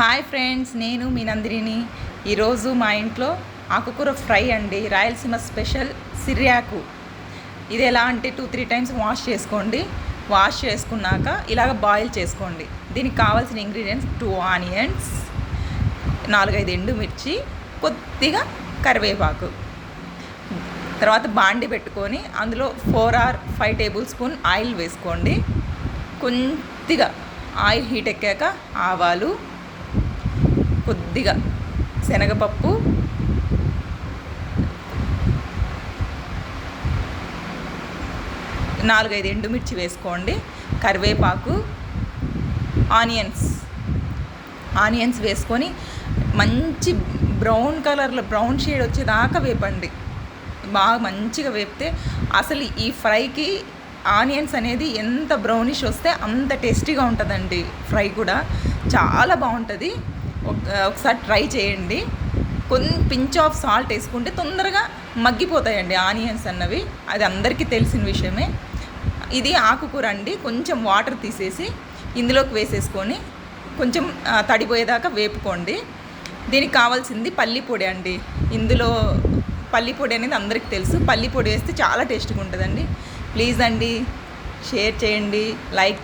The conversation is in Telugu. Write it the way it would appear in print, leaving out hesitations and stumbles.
హాయ్ ఫ్రెండ్స్, నేను మీ నందిని. ఈరోజు మా ఇంట్లో ఆకుకూర ఫ్రై అండి. రాయలసీమ స్పెషల్ సిర్యాకు. ఇది ఎలా అంటే 2-3 టైమ్స్ వాష్ చేసుకోండి. వాష్ చేసుకున్నాక ఇలాగ బాయిల్ చేసుకోండి. దీనికి కావాల్సిన ఇంగ్రీడియంట్స్ 2 ఆనియన్స్, 4-5 ఎండుమిర్చి, కొద్దిగా కరివేపాకు. తర్వాత బాండి పెట్టుకొని అందులో 4 or 5 టేబుల్ స్పూన్ ఆయిల్ వేసుకోండి. కొద్దిగా ఆయిల్ హీట్ ఎక్కాక ఆవాలు, కొద్దిగా శనగపప్పు, నాలుగైదు ఎండుమిర్చి వేసుకోండి. కరివేపాకు, ఆనియన్స్ వేసుకొని మంచి బ్రౌన్ షేడ్ వచ్చేదాకా వేపండి. బాగా మంచిగా వేపితే అసలు ఈ ఫ్రైకి ఆనియన్స్ అనేది ఎంత బ్రౌనిష్ వస్తే అంత టేస్టీగా ఉంటుందండి. ఫ్రై కూడా చాలా బాగుంటుంది. ఒకసారి ట్రై చేయండి. పించ్ ఆఫ్ సాల్ట్ వేసుకుంటే తొందరగా మగ్గిపోతాయండి ఆనియన్స్ అన్నవి. అది అందరికీ తెలిసిన విషయమే. ఇది ఆకుకూర అండి. కొంచెం వాటర్ తీసేసి ఇందులోకి వేసేసుకొని కొంచెం తడిపోయేదాకా వేపుకోండి. దీనికి కావాల్సింది పల్లి పొడి అండి. ఇందులో పల్లి పొడి అనేది అందరికీ తెలుసు. పల్లి పొడి వేస్తే చాలా టేస్ట్గా ఉంటుందండి. ప్లీజ్ అండి, షేర్ చేయండి, లైక్